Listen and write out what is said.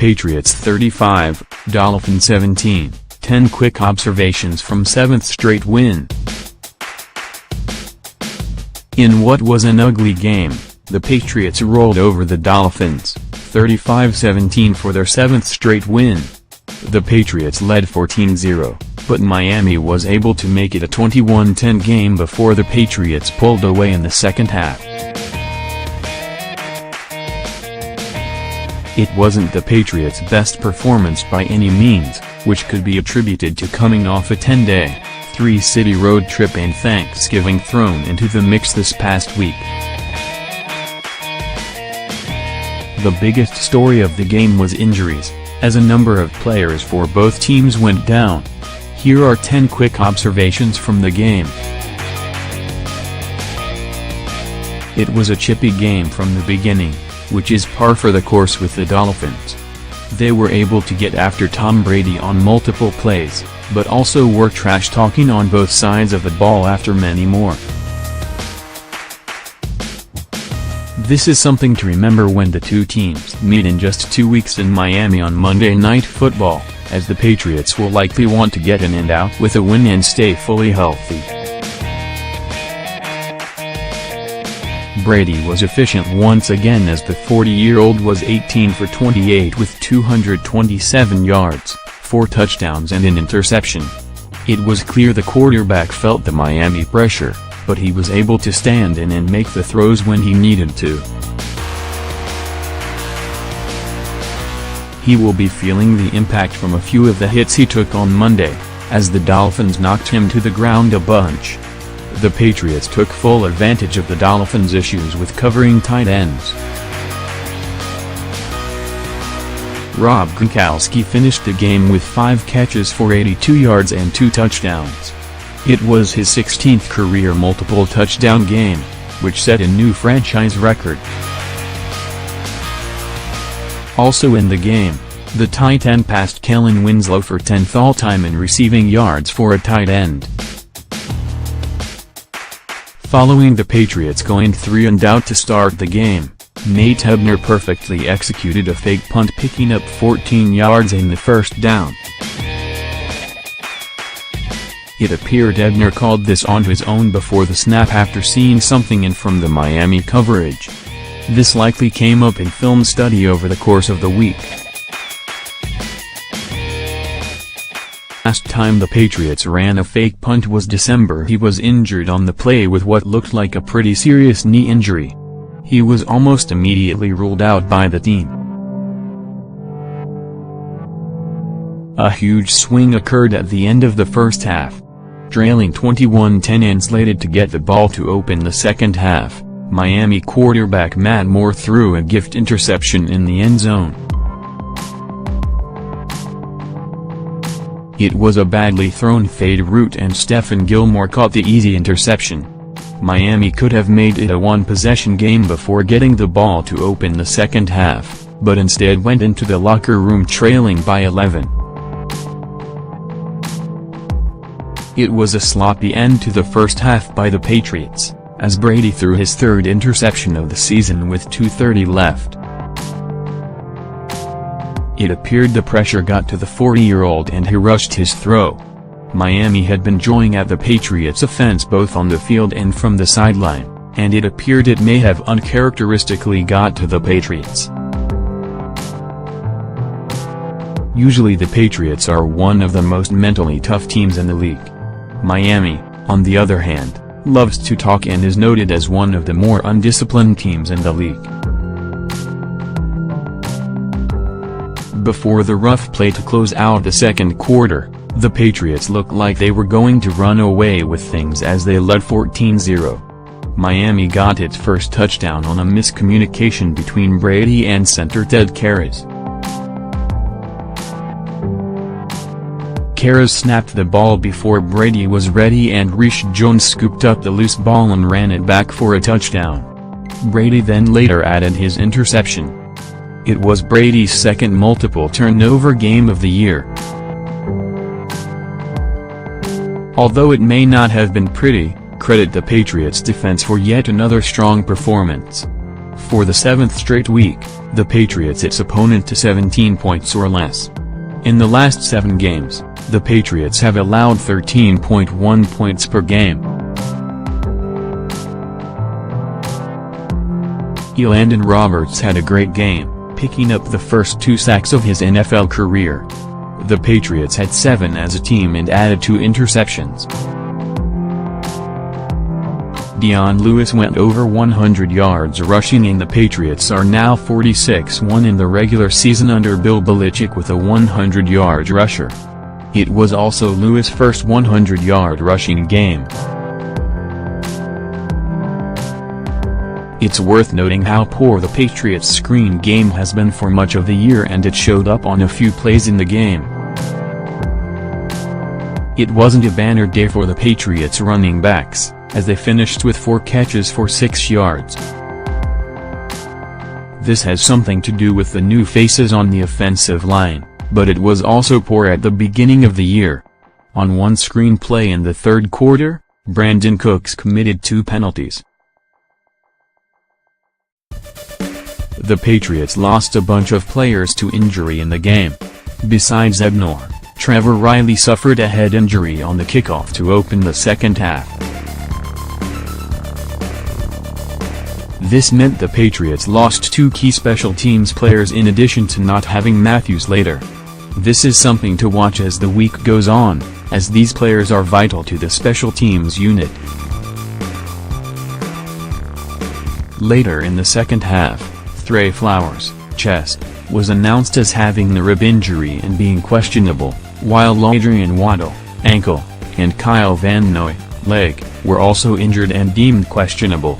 Patriots 35, Dolphins 17, 10 quick observations from 7th straight win. In what was an ugly game, the Patriots rolled over the Dolphins, 35-17 for their 7th straight win. The Patriots led 14-0, but Miami was able to make it a 21-10 game before the Patriots pulled away in the second half. It wasn't the Patriots' best performance by any means, which could be attributed to coming off a 10-day, 3-city road trip and Thanksgiving thrown into the mix this past week. The biggest story of the game was injuries, as a number of players for both teams went down. Here are 10 quick observations from the game. It was a chippy game from the beginning, which is par for the course with the Dolphins. They were able to get after Tom Brady on multiple plays, but also were trash-talking on both sides of the ball after many more. This is something to remember when the two teams meet in just 2 weeks in Miami on Monday Night Football, as the Patriots will likely want to get in and out with a win and stay fully healthy. Brady was efficient once again as the 40-year-old was 18 for 28 with 227 yards, 4 touchdowns and an interception. It was clear the quarterback felt the Miami pressure, but he was able to stand in and make the throws when he needed to. He will be feeling the impact from a few of the hits he took on Monday, as the Dolphins knocked him to the ground a bunch. The Patriots took full advantage of the Dolphins' issues with covering tight ends. Rob Gronkowski finished the game with 5 catches for 82 yards and 2 touchdowns. It was his 16th career multiple touchdown game, which set a new franchise record. Also in the game, the tight end passed Kellen Winslow for 10th all-time in receiving yards for a tight end. Following the Patriots going 3-and-out to start the game, Nate Hebner perfectly executed a fake punt picking up 14 yards in the first down. It appeared Hebner called this on his own before the snap after seeing something in from the Miami coverage. This likely came up in film study over the course of the week. Last time the Patriots ran a fake punt was December. He was injured on the play with what looked like a pretty serious knee injury. He was almost immediately ruled out by the team. A huge swing occurred at the end of the first half. Trailing 21-10 and slated to get the ball to open the second half, Miami quarterback Matt Moore threw a gift interception in the end zone. It was a badly thrown fade route and Stephon Gilmore caught the easy interception. Miami could have made it a one-possession game before getting the ball to open the second half, but instead went into the locker room trailing by 11. It was a sloppy end to the first half by the Patriots, as Brady threw his 3rd interception of the season with 2:30 left. It appeared the pressure got to the 40-year-old and he rushed his throw. Miami had been joying at the Patriots' offense both on the field and from the sideline, and it appeared it may have uncharacteristically got to the Patriots. Usually the Patriots are one of the most mentally tough teams in the league. Miami, on the other hand, loves to talk and is noted as one of the more undisciplined teams in the league. Before the rough play to close out the second quarter, the Patriots looked like they were going to run away with things as they led 14-0. Miami got its first touchdown on a miscommunication between Brady and center Ted Karras. Karras snapped the ball before Brady was ready and Reece Jones scooped up the loose ball and ran it back for a touchdown. Brady then later added his interception. It was Brady's second multiple turnover game of the year. Although it may not have been pretty, credit the Patriots defense for yet another strong performance. For the 7th straight week, the Patriots its opponent to 17 points or less. In the last 7 games, the Patriots have allowed 13.1 points per game. Elandon Roberts had a great game, picking up the first 2 sacks of his NFL career. The Patriots had 7 as a team and added 2 interceptions. Dion Lewis went over 100 yards rushing, and the Patriots are now 46-1 in the regular season under Bill Belichick with a 100-yard rusher. It was also Lewis' first 100-yard rushing game. It's worth noting how poor the Patriots' screen game has been for much of the year, and it showed up on a few plays in the game. It wasn't a banner day for the Patriots running backs, as they finished with 4 catches for 6 yards. This has something to do with the new faces on the offensive line, but it was also poor at the beginning of the year. On one screen play in the 3rd quarter, Brandon Cooks committed 2 penalties. The Patriots lost a bunch of players to injury in the game. Besides Ebner, Trevor Riley suffered a head injury on the kickoff to open the second half. This meant the Patriots lost 2 key special teams players in addition to not having Matthews later. This is something to watch as the week goes on, as these players are vital to the special teams unit. Later in the second half, Trey Flowers, chest, was announced as having the rib injury and being questionable, while Adrian Waddle, ankle, and Kyle Van Noy, leg, were also injured and deemed questionable.